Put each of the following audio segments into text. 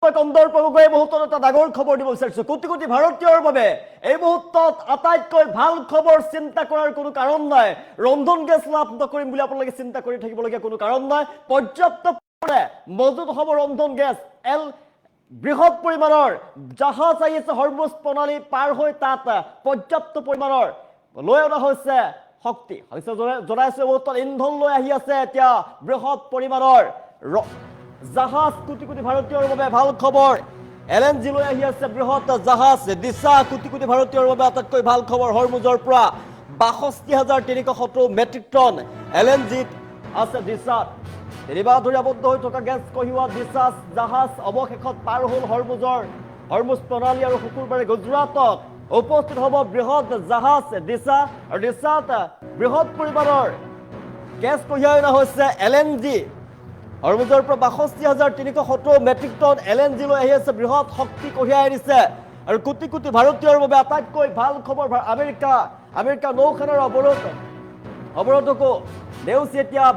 মই কন্দৰ্পকৈ এই মুহূৰ্তত এটা ডাঙৰ খবৰ দিব বিচাৰিছো কোটি কোটি ভাৰতীয়ৰ বাবে এই মুহূৰ্তত আটাইতকৈ ভাল খবৰ চিন্তা কৰাৰ কোনো কাৰণ নাই ৰন্ধন গেছ লাভ নকৰিম বুলি আপোনালোকে চিন্তা কৰি থাকিবলগীয়া কোনো কাৰণ নাই পৰ্যাপ্ত মজুত হ'ব ৰন্ধন গেছ বৃহৎ পৰিমাণৰ জাহাজ আহি আছে হৰমুজ প্ৰণালী পাৰ হৈ তাত পৰ্যাপ্ত পৰিমাণৰ লৈ অনা হৈছে শক্তি হৈছে জনাইছে মুহূৰ্তত ইন্ধন লৈ আহি আছে এতিয়া বৃহৎ পৰিমাণৰ জাহাজ কোটি কোটি ভাৰতীয়ৰ বাবে ভাল খবৰ LNG লৈ আহি আছে বৃহৎ জাহাজ দিশা কোটি কোটি ভাৰতীয়ৰ বাবে আটাইতকৈ ভাল খবৰ হৰমুজৰ পৰা ৬২,৩৭০ মেট্ৰিক টন LNG আছে দিশাত তিনিমাহ ধৰি আবদ্ধ হৈ থকা গেছ কঢ়িওৱা দিশা জাহাজ অৱশেষত পাৰ হ'ল হৰমুজ প্ৰণালী আৰু শুকুৰবাৰে গুজৰাটত উপস্থিত হ'ব বৃহৎ জাহাজ দিশা আৰু দিশাত বৃহৎ পৰিমাণৰ গেছ কঢ়িয়াই অনা হৈছে LNG হৰমুজৰ পৰা ৬২,৩৭০ মেট্ৰিক টন LNG লৈ আহি আছে বৃহৎ শক্তি কঢ়িয়াই আনিছে আৰু কোটি কোটি ভাৰতীয়ৰ বাবে আটাইতকৈ ভাল খবৰ আমেৰিকা নৌসেনাৰ অৱৰোধকো নেওচি এতিয়া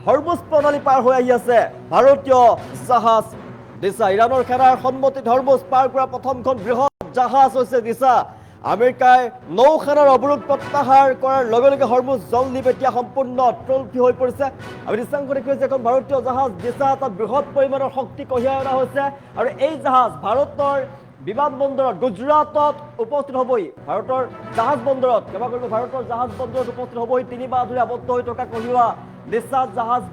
হৰমুজ প্ৰণালী পাৰ হৈ আহি আছে ভাৰতীয় জাহাজ দিশা ইৰাণৰ সেনাৰ সন্মতিত হৰমুজ পাৰ কৰা প্ৰথমখন বৃহৎ জাহাজ হৈছে দিশা আমেৰিকাই নৌসেনাৰ অৱৰোধ প্ৰত্যাহাৰ কৰাৰ লগে লগে হৰমুজ জলদ্বীপ এতিয়া সম্পূৰ্ণ ট্ৰলফি হৈ পৰিছে আমি দৃশ্যাংশ দেখুৱাইছে এখন ভাৰতীয় জাহাজ দিশা তাত বৃহৎ পৰিমাণৰ শক্তি কঢ়িয়াই অনা হৈছে আৰু এই জাহাজ ভাৰতৰ বিমানবন্দৰত গুজৰাটত উপস্থিত হ'বই ভাৰতৰ জাহাজ বন্দৰত ক্ষমা কৰিব ভাৰতৰ জাহাজ বন্দৰত উপস্থিত হ'বই তিনিমাহ ধৰি আবদ্ধ হৈ থকা কঢ়িওৱা দিশা জাহাজ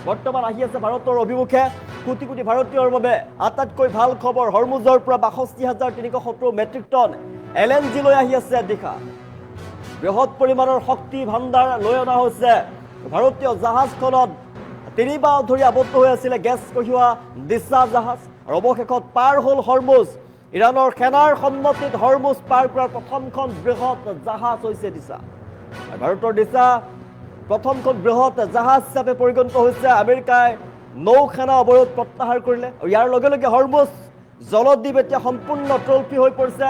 বৰ্তমান আহি আছে ভাৰতৰ অভিমুখে কোটি কোটি ভাৰতীয়ৰ বাবে আটাইতকৈ ভাল খবৰ হৰমুজৰ পৰা ৬২,৩৭০ মেট্ৰিক টন LNG লৈ আহি আছে দিশা বৃহৎ পৰিমাণৰ শক্তি ভাণ্ডাৰ লৈ অনা হৈছে ভাৰতীয় জাহাজখনত তিনিমাহ ধৰি আবদ্ধ হৈ আছিলে গেছ কঢ়িওৱা দিশা জাহাজ আৰু অৱশেষত পাৰ হ'ল হৰমুজ ইৰাণৰ সেনাৰ সন্মতিত হৰমুজ পাৰ কৰাৰ প্ৰথমখন বৃহৎ জাহাজ হৈছে দিশা ভাৰতৰ দিশা প্ৰথমখন বৃহৎ জাহাজ হিচাপে পৰিগণিত হৈছে আমেৰিকাই নৌসেনা অৱৰোধ প্ৰত্যাহাৰ কৰিলে আৰু ইয়াৰ লগে লগে হৰমুজ জলদ্বীপ এতিয়া সম্পূৰ্ণ ট্ৰলফি হৈ পৰিছে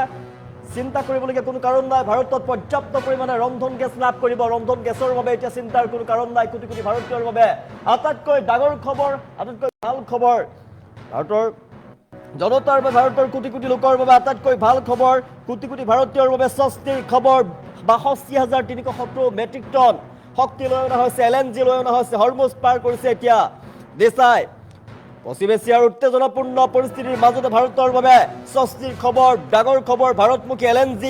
চিন্তা কৰিবলগীয়া কোনো কাৰণ নাই ভাৰতত পৰ্যাপ্ত পৰিমাণে ৰন্ধন গেছ লাভ কৰিব ৰন্ধন গেছৰ বাবে এতিয়া চিন্তাৰ কোনো কাৰণ নাই কোটি কোটি ভাৰতীয়ৰ বাবে আটাইতকৈ ডাঙৰ খবৰ আটাইতকৈ ভাল খবৰ ভাৰতৰ জনতাৰ বাবে ভাৰতৰ কোটি কোটি লোকৰ বাবে আটাইতকৈ ভাল খবৰ কোটি কোটি ভাৰতীয়ৰ বাবে স্বস্তিৰ খবৰ ৬২,৩৭০ মেট্ৰিক টন শক্তি লৈ অনা হৈছে LNG লৈ অনা হৈছে হৰমুজ পাৰ কৰিছে এতিয়া দিশাই পশ্চিম এছিয়াৰ উত্তেজনাপূৰ্ণ পৰিস্থিতিৰ মাজতে ভাৰতৰ বাবে স্বস্তিৰ খবৰ ডাঙৰ খবৰ ভাৰতমুখী LNG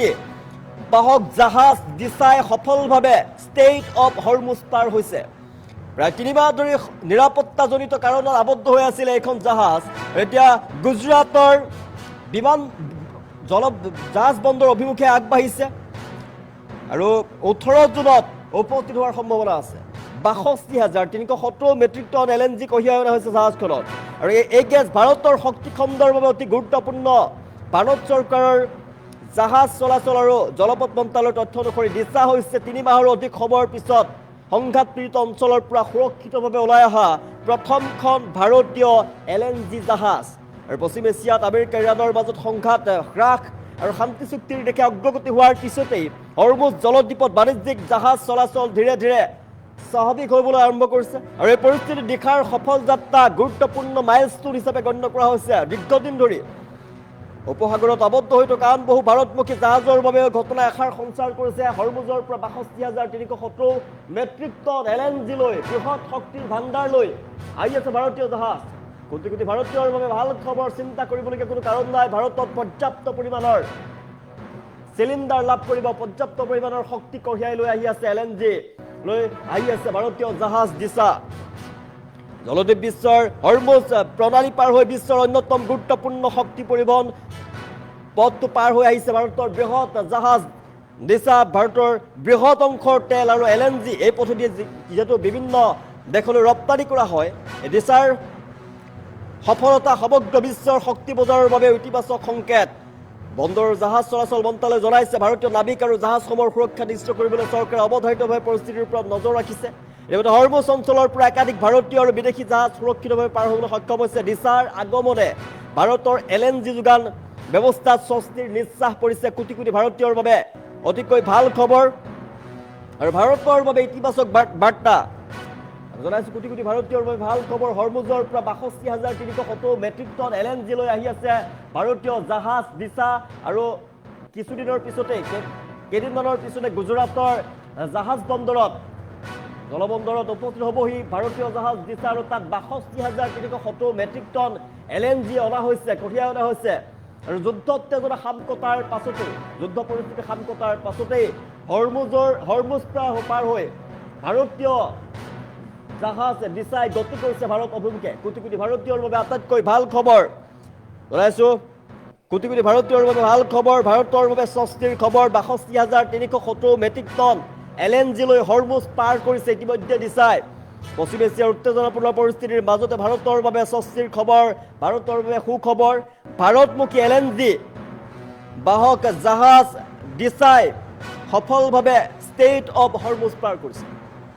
বাহক জাহাজ দিশাই সফলভাৱে ষ্টেট অফ হৰমুজ পাৰ হৈছে প্ৰায় তিনিমাহ ধৰি নিৰাপত্তাজনিত কাৰণত আবদ্ধ হৈ আছিল এইখন জাহাজ এতিয়া গুজৰাটৰ জাহাজ বন্দৰ অভিমুখে আগবাঢ়িছে আৰু ১৮ জুনত উপস্থিত হোৱাৰ সম্ভাৱনা আছে ৬২,৩৭০ মেট্ৰিক টন LNG কঢ়িয়াই অনা হৈছে জাহাজখনত আৰু এই গেছ ভাৰতৰ শক্তি খণ্ডৰ বাবে অতি গুৰুত্বপূৰ্ণ ভাৰত চৰকাৰৰ জাহাজ চলাচল আৰু জলপথ মন্ত্ৰালয়ৰ তথ্য অনুসৰি দিশা হৈছে ৩ মাহৰো অধিক সময়ৰ পিছত সংঘাতপীড়িত অঞ্চলৰ পৰা সুৰক্ষিতভাৱে ওলাই অহা প্ৰথমখন ভাৰতীয় LNG জাহাজ আৰু পশ্চিম এছিয়াত আমেৰিকা ইৰাণৰ মাজত সংঘাত হ্ৰাস আৰু শান্তি চুক্তিৰ দিশে অগ্ৰগতি হোৱাৰ পিছতেই হৰমুজ জলদ্বীপত বাণিজ্যিক জাহাজ চলাচল ধীৰে ধীৰে স্বাভাৱিক হ'বলৈ আৰম্ভ কৰিছে আৰু এই পৰিস্থিতিত দিশাৰ সফল যাত্ৰা গুৰুত্বপূৰ্ণ মাইলষ্টোন হিচাপে গণ্য কৰা হৈছে দীৰ্ঘদিন ধৰি উপসাগৰত আবদ্ধ হৈ থকা আন বহু ভাৰতমুখী জাহাজৰ বাবে ঘটনাই আশাৰ সঞ্চাৰ কৰিছে হৰমুজৰ পৰা ৬২,৩৭০ মেট্ৰিক টন LNG লৈ বৃহৎ শক্তিৰ ভাণ্ডাৰ লৈ আহি আছে ভাৰতীয় জাহাজ কোটি কোটি ভাৰতীয়ৰ বাবে ভাল খবৰ চিন্তা কৰিবলগীয়া কোনো কাৰণ নাই ভাৰতত পৰ্যাপ্ত পৰিমাণৰ চিলিণ্ডাৰ লাভ কৰিব পৰ্যাপ্ত পৰিমাণৰ শক্তি কঢ়িয়াই লৈ আহি আছে LNG লৈ আহি আছে ভাৰতীয় জাহাজ দিশা জলদ্বীপ বিশ্বৰ হৰমুজ প্ৰণালী পাৰ হৈ বিশ্বৰ অন্যতম গুৰুত্বপূৰ্ণ শক্তি পৰিবহণ পথটো পাৰ হৈ আহিছে ভাৰতৰ বৃহৎ জাহাজ দিশা ভাৰতৰ বৃহৎ অংশৰ তেল আৰু LNG এই পথেদি যিহেতু বিভিন্ন দেশলৈ ৰপ্তানি কৰা হয় এই দিশাৰ সফলতা সমগ্ৰ বিশ্বৰ শক্তি বজাৰৰ বাবে ইতিবাচক সংকেত বন্দৰ জাহাজ চলাচল মন্ত্ৰালয়ে জনাইছে ভাৰতীয় নাবিক আৰু জাহাজসমূহৰ সুৰক্ষা নিশ্চিত কৰিবলৈ চৰকাৰে অৱধাৰিতভাৱে পৰিস্থিতিৰ ওপৰত নজৰ ৰাখিছে এইভাবে হৰমুজ অঞ্চলৰ পৰা একাধিক ভাৰতীয় আৰু বিদেশী জাহাজ সুৰক্ষিতভাৱে পাৰ হ'বলৈ সক্ষম হৈছে দিশাৰ আগমনে ভাৰতৰ LNG যোগান ব্যৱস্থাত স্বস্তিৰ নিশ্বাস পৰিছে কোটি কোটি ভাৰতীয়ৰ বাবে অতিকৈ ভাল খবৰ আৰু ভাৰতৰ বাবে ইতিবাচক বাৰ্তা জনাইছো কোটি কোটি ভাৰতীয়ৰ বাবে ভাল খবৰ হৰমুজৰ পৰা ৬২,৩৭০ মেট্ৰিক টন LNG লৈ আহি আছে ভাৰতীয় জাহাজ দিছা আৰু কিছুদিনৰ পিছতে কেইদিনমানৰ পিছতে গুজৰাটৰ জাহাজ বন্দৰত জলবন্দৰত উপস্থিত হ'বহি ভাৰতীয় জাহাজ দিছা আৰু তাত ৬২,৩৭০ মেট্ৰিক টন LNG অনা হৈছে কঢ়িয়াই অনা হৈছে আৰু যুদ্ধ উত্তেজনা শামকটাৰ পাছতে যুদ্ধ পৰিস্থিতি শামকটাৰ পাছতেই হৰমুজ পাৰ হৈ ভাৰতীয় জাহাজ দিছাই গতি কৰিছে ভাৰত অভিমুখে কোটি কোটি ভাৰতীয়ৰ বাবে আটাইতকৈ ভাল খবৰ জনাইছো কোটি কোটি ভাৰতীয়ৰ বাবে ভাল খবৰ ভাৰতৰ বাবে স্বস্তিৰ খবৰ ৬২,৩৭০ মেট্ৰিক টন LNG লৈ হৰমুজ পাৰ কৰিছে ইতিমধ্যে দিছাই পশ্চিম এছিয়াৰ উত্তেজনাপূৰ্ণ পৰিস্থিতিৰ মাজতে ভাৰতৰ বাবে স্বস্তিৰ খবৰ ভাৰতৰ বাবে সুখবৰ ভাৰতমুখী LNG বাহক জাহাজ দিছাই সফলভাৱে ষ্টেট অৱ হৰমুজ পাৰ কৰিছে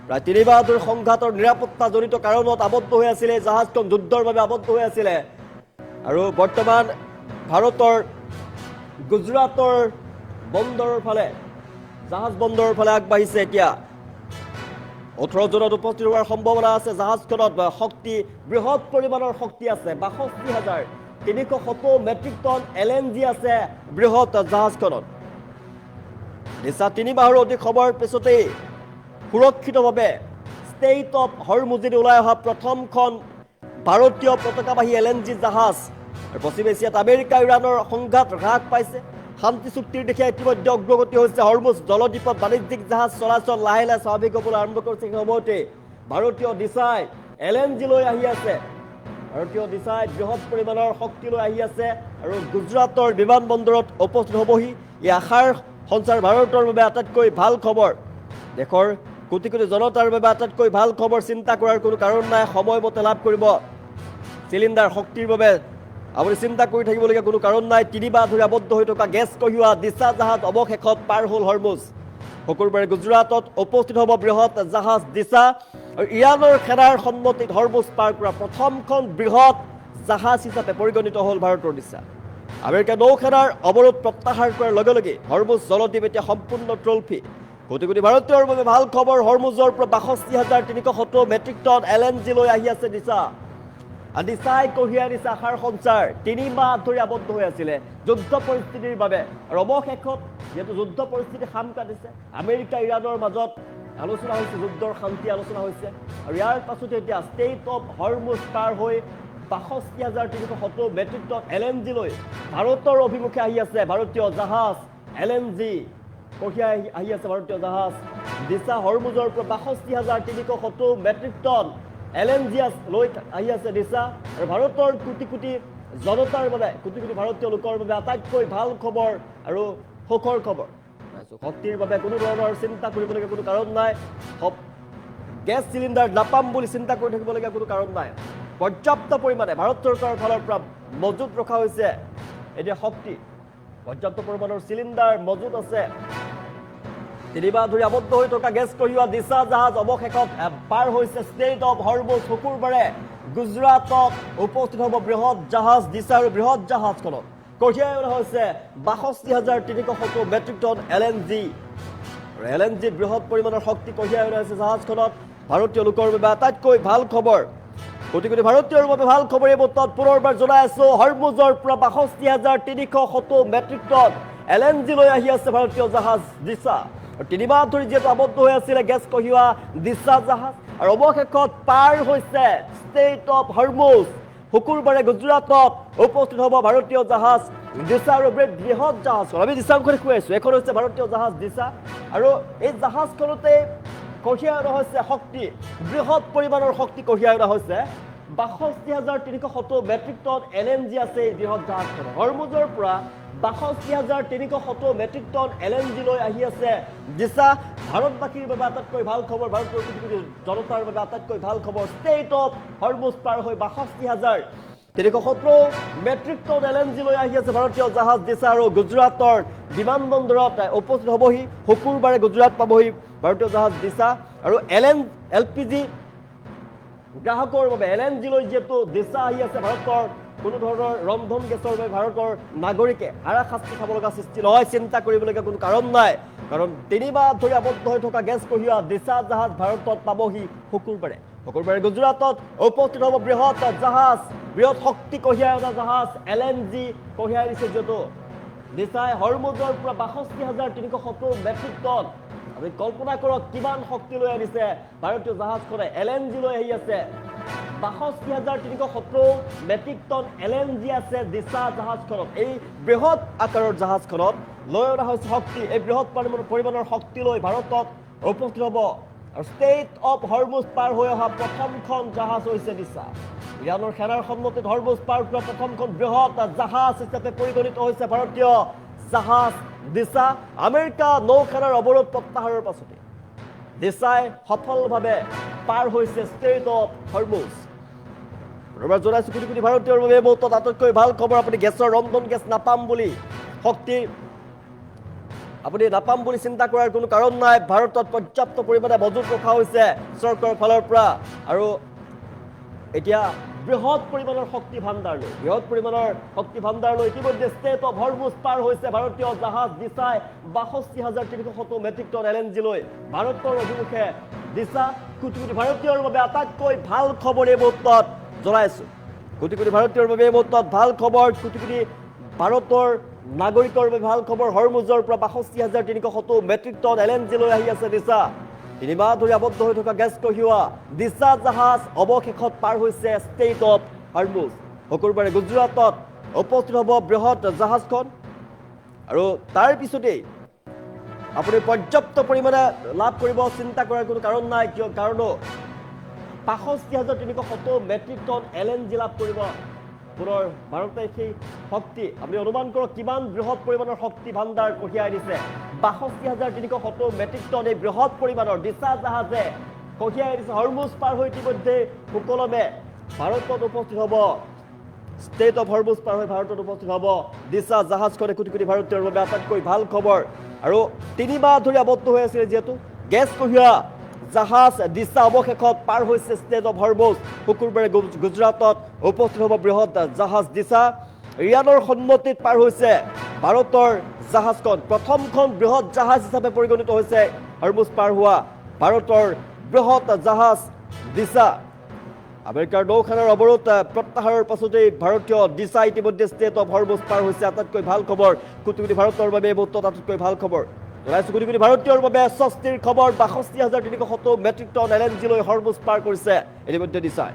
প্ৰায় ৩ মাহ ধৰি সংঘাতৰ নিৰাপত্তাজনিত কাৰণত আবদ্ধ হৈ আছিলে জাহাজখন যুদ্ধৰ বাবে আবদ্ধ হৈ আছিলে আৰু বৰ্তমান ভাৰতৰ গুজৰাটৰ বন্দৰৰ ফালে জাহাজ বন্দৰৰ ফালে আগবাঢ়িছে এতিয়া ১৮ জনত উপস্থিত হোৱাৰ সম্ভাৱনা আছে জাহাজখনত শক্তি বৃহৎ পৰিমাণৰ শক্তি আছে ৬২,৩৭০ মেট্ৰিক টন LNG আছে বৃহৎ জাহাজখনত দিছা ৩ মাহৰ অধিক সময়ৰ পিছতেই সুৰক্ষিতভাৱে ষ্টেট অৱ হৰমুজেদি ওলাই অহা প্ৰথমখন ভাৰতীয় পতাকাবাহী LNG জাহাজ পশ্চিম এছিয়াত আমেৰিকা ইৰাণৰ সংঘাত হ্ৰাস পাইছে শান্তি চুক্তিৰ দিশে ইতিমধ্যে অগ্ৰগতি হৈছে হৰমুজ জলদ্বীপত বাণিজ্যিক জাহাজ চলাচল লাহে লাহে স্বাভাৱিক হ'বলৈ আৰম্ভ কৰিছে সেই সময়তে ভাৰতীয় দিছাই LNG লৈ আহি আছে ভাৰতীয় দিছাই বৃহৎ পৰিমাণৰ শক্তি লৈ আহি আছে আৰু গুজৰাটৰ বিমানবন্দৰত উপস্থিত হ'বহি এই আশাৰ সঞ্চাৰ ভাৰতৰ বাবে আটাইতকৈ ভাল খবৰ দেশৰ কোটি কোটি জনতাৰ বাবে আটাইতকৈ ভাল খবৰ চিন্তা কৰাৰ কোনো কাৰণ নাই সময়মতে লাভ কৰিব চিলিণ্ডাৰ শক্তিৰ বাবে আপুনি চিন্তা কৰি থাকিবলগীয়া কোনো কাৰণ নাই ৩ মাহ ধৰি আবদ্ধ হৈ থকা গেছ কঢ়িওৱা দিছা জাহাজ অৱশেষত পাৰ হ'ল হৰমুজ শুকুৰবাৰে গুজৰাটত উপস্থিত হ'ব বৃহৎ জাহাজ দিছা আৰু ইৰাণৰ সেনাৰ সন্মতিত হৰমুজ পাৰ কৰা প্ৰথমখন বৃহৎ জাহাজ হিচাপে পৰিগণিত হ'ল ভাৰতৰ দিছা আমেৰিকা নৌসেনাৰ অৱৰোধ প্ৰত্যাহাৰ কৰাৰ লগে লগে হৰমুজ জলদ্বীপ এতিয়া সম্পূৰ্ণ ট্ৰলফি কোটি কোটি ভাৰতীয়ৰ বাবে ভাল খবৰ হৰমুজৰ পৰা ৬২,৩৭০ মেট্ৰিক টন LNG লৈ আহি আছে দিছা দিছাই কঢ়িয়াই আনিছে আশাৰ সঞ্চাৰ ৩ মাহ ধৰি আবদ্ধ হৈ আছিলে যুদ্ধ পৰিস্থিতিৰ বাবে আৰু অৱশেষত যিহেতু যুদ্ধ পৰিস্থিতি খাম কাটিছে আমেৰিকা ইৰাণৰ মাজত আলোচনা হৈছে যুদ্ধৰ শান্তি আলোচনা হৈছে আৰু ইয়াৰ পাছতে এতিয়া ষ্টেট অৱ হৰমুজ পাৰ হৈ ৬২,৩৭০ মেট্ৰিক টন LNG লৈ ভাৰতৰ অভিমুখে আহি আছে ভাৰতীয় জাহাজ LNG কঢ়িয়াই আহি আছে ভাৰতীয় জাহাজ দিছা হৰমুজৰ পৰা ৬২,৩৭০ মেট্ৰিক টন LNG লৈ আহি আছে দিছা আৰু ভাৰতৰ কোটি কোটি জনতাৰ বাবে কোটি কোটি ভাৰতীয় লোকৰ বাবে আটাইতকৈ ভাল খবৰ আৰু সুখৰ খবৰ শক্তিৰ বাবে কোনো ধৰণৰ চিন্তা কৰিবলগীয়া কোনো কাৰণ নাই গেছ চিলিণ্ডাৰ নাপাম বুলি চিন্তা কৰি থাকিবলগীয়া কোনো কাৰণ নাই পৰ্যাপ্ত পৰিমাণে ভাৰত চৰকাৰৰ ফালৰ পৰা মজুত ৰখা হৈছে এতিয়া শক্তি পৰ্যাপ্ত পৰিমাণৰ চিলিণ্ডাৰ মজুত আছে ৩ মাহ ধৰি আবদ্ধ হৈ থকা গেছ কঢ়িওৱা দিছা জাহাজ অৱশেষত পাৰ হৈছে ষ্টেট অৱ হৰমুজ শুকুৰবাৰে গুজৰাটত উপস্থিত হ'ব বৃহৎ জাহাজ দিছা আৰু বৃহৎ জাহাজখনত কঢ়িয়াই অনা হৈছে ৬২,৩৭০ মেট্ৰিক টন LNG LNG বৃহৎ পৰিমাণৰ শক্তি কঢ়িয়াই অনা হৈছে জাহাজখনত ভাৰতীয় লোকৰ বাবে আটাইতকৈ ভাল খবৰ কোটি কোটি ভাৰতীয়ৰ বাবে ভাল খবৰ এই মুহূৰ্তত পুনৰবাৰ জনাই আছো হৰমুজৰ পৰা ৬২,৩৭০ মেট্ৰিক টন LNG লৈ আহি আছে ভাৰতীয় জাহাজ দিছা ৩ মাহ ধৰি যিহেতু আবদ্ধ হৈ আছিলে গেছ কঢ়িওৱা দিছা জাহাজ আৰু অৱশেষত পাৰ হৈছে ষ্টেট অৱ হৰমুজ শুকুৰবাৰে গুজৰাটত উপস্থিত হ'ব ভাৰতীয় জাহাজ দিছা আৰু বৃহৎ জাহাজখন আমি দিছাংখন দেখুৱাই আছো এখন হৈছে ভাৰতীয় জাহাজ দিছা আৰু এই জাহাজখনতে কঢ়িয়াই অনা হৈছে শক্তি বৃহৎ পৰিমাণৰ শক্তি কঢ়িয়াই অনা হৈছে ৬২,৩৭০ মেট্ৰিক টন LNG আছে এই বৃহৎ জাহাজখনত হৰমুজৰ পৰা ৬২,৩৭০ মেট্ৰিক টন LNG লৈ আহি আছে দিছা ভাৰতবাসীৰ বাবে আটাইতকৈ ভাল খবৰ ভাৰতৰ কোটি কোটি জনতাৰ বাবে আটাইতকৈ ভাল খবৰ ষ্টেট অৱ হৰমুজ পাৰ হৈ ৬২,৩৭০ মেট্ৰিক টন LNG লৈ আহি আছে ভাৰতীয় জাহাজ দিছা আৰু গুজৰাটৰ বিমানবন্দৰত উপস্থিত হ'বহি শুকুৰবাৰে গুজৰাট পাবহি ভাৰতীয় জাহাজ দিছা আৰু LPG গ্ৰাহকৰ বাবে LNG লৈ যিহেতু দিছা আহি আছে ভাৰতৰ কোনো ধৰণৰ ৰন্ধন গেছৰ বাবে ভাৰতৰ নাগৰিকে হাৰাশাস্তি খাব লগা সৃষ্টি নহয় চিন্তা কৰিবলগীয়া কোনো কাৰণ নাই কাৰণ ৩ মাহ ধৰি আবদ্ধ হৈ থকা গেছ কঢ়িওৱা দিছা জাহাজ ভাৰতত পাবহি শুকুৰবাৰে শুকুৰবাৰে গুজৰাটত উপস্থিত হ'ব বৃহৎ জাহাজ, বৃহৎ শক্তি কঢ়িয়াই অনা জাহাজ LNG কঢ়িয়াই দিছে, যিহেতু দিছাই হৰমুজৰ পৰা ৬২,৩৭০ মেট্ৰিক টন। আপুনি কল্পনা কৰক কিমান শক্তি লৈ আনিছে ভাৰতীয় জাহাজখনে। LNG লৈ আহি আছে ৬২,৩৭০ মেট্ৰিক টন LNG আছে দিছা জাহাজখনত। এই বৃহৎ আকাৰৰ জাহাজখনত লৈ অনা হৈছে শক্তি। এই বৃহৎ পৰিমাণৰ শক্তি লৈ ভাৰতত উপস্থিত হ'ব। আৰু ষ্টেট অফ হৰমুজ পাৰ হৈ অহা প্ৰথমখন জাহাজ হৈছে দিছা। ইৰাণৰ সেনাৰ সন্মতিত হৰমুজ পাৰ কৰা প্ৰথমখন বৃহৎ জাহাজ হিচাপে পৰিগণিত হৈছে ভাৰতীয় জাহাজ দিছা। আমেৰিকা নৌসেনাৰ অৱৰোধ প্ৰত্যাহাৰৰ পাছতে দিছাই সফলভাৱে পাৰ হৈছে ষ্টেট অফ হৰমুজ। পুনৰবাৰ জনাইছোঁ কোটি কোটি ভাৰতীয়ৰ বাবে এই মুহূৰ্তত আটাইতকৈ ভাল খবৰ। আপুনি গেছৰ ৰন্ধন গেছ নাপাম বুলি শক্তি আপুনি নাপাম বুলি চিন্তা কৰাৰ কোনো কাৰণ নাই। ভাৰতত পৰ্যাপ্ত পৰিমাণে মজুত ৰখা হৈছে চৰকাৰৰ ফালৰ পৰা। আৰু এতিয়া বৃহৎ পৰিমাণৰ শক্তি ভাণ্ডাৰ লৈ ইতিমধ্যে ষ্টেট অফ হৰমুজ পাৰ হৈছে ভাৰতীয় জাহাজ দিছাই ৬২,৩৭০ মেট্ৰিক টন LNG লৈ ভাৰতৰ অভিমুখে দিছা। কোটি কোটি ভাৰতীয়ৰ বাবে আটাইতকৈ ভাল খবৰ এই মুহূৰ্তত জনাইছোঁ। কোটি কোটি ভাৰতীয়ৰ বাবে এই মুহূৰ্তত ভাল খবৰ। কোটি কোটি ভাৰতৰ নাগৰিকৰ বাবে ভাল খবৰ। হৰমুজৰ পৰা ৬২,৩৭০ মেট্ৰিক টন LNG লৈ আহি আছে দিছা। ৩ মাহ ধৰি আবদ্ধ হৈ থকা গেছ কঢ়িওৱা দিছা জাহাজ অৱশেষত পাৰ হৈছে ষ্টেট অফ হৰমুজ। শুকুৰবাৰে গুজৰাটত উপস্থিত হ'ব বৃহৎ জাহাজখন। আৰু তাৰ পিছতেই আপুনি পৰ্যাপ্ত পৰিমাণে লাভ কৰিব, চিন্তা কৰাৰ কোনো কাৰণ নাই। কাৰণ ৬২,৩৭০ মেট্ৰিক টন LNG লাভ কৰিব পুনৰ ভাৰতে। সেই শক্তি আপুনি অনুমান কৰক কিমান বৃহৎ পৰিমাণৰ শক্তি ভাণ্ডাৰ কঢ়িয়াই দিছে। ৬২,৩৭০ মেট্ৰিক টন এই বৃহৎ পৰিমাণৰ দিছা জাহাজে কঢ়িয়াই দিছে। হৰমুজ পাৰ হৈ ইতিমধ্যে সুকলমে ভাৰতত উপস্থিত হ'ব। ষ্টেট অফ হৰমুজ পাৰ হৈ ভাৰতত উপস্থিত হ'ব দিছা জাহাজখনে। কোটি কোটি ভাৰতীয়ৰ বাবে আটাইতকৈ ভাল খবৰ। আৰু ৩ মাহ ধৰি আবদ্ধ হৈ আছিলে যিহেতু গেছ কঢ়িওৱা জাহাজ দিছা অৱশেষত পাৰ হৈছে ষ্টেট অফ হৰমুজ। শুকুৰবাৰে গুজৰাটত উপস্থিত হ'ব বৃহৎ জাহাজ দিছা। ইৰাণৰ সন্মতিত পাৰ হৈছে ভাৰতৰ জাহাজখন। প্ৰথমখন বৃহৎ জাহাজ হিচাপে পৰিগণিত হৈছে হৰমুজ পাৰ হোৱা ভাৰতৰ বৃহৎ জাহাজ দিছা। আমেৰিকাৰ নৌসেনাৰ অৱৰোধ প্ৰত্যাহাৰৰ পাছতেই ভাৰতীয় দিছা ইতিমধ্যে ষ্টেট অফ হৰমুজ পাৰ হৈছে। আটাইতকৈ ভাল খবৰ। কোটি কোটি ভাৰতৰ বাবে এই মুহূৰ্তত আটাইতকৈ ভাল খবৰ জনাইছোঁ। কোটি কোটি ভাৰতীয়ৰ বাবে স্বস্তিৰ খবৰ। ৬২,৩৭০ মেট্ৰিক টন LNG লৈ হৰমুজ পাৰ কৰিছে ইতিমধ্যে দিছাই।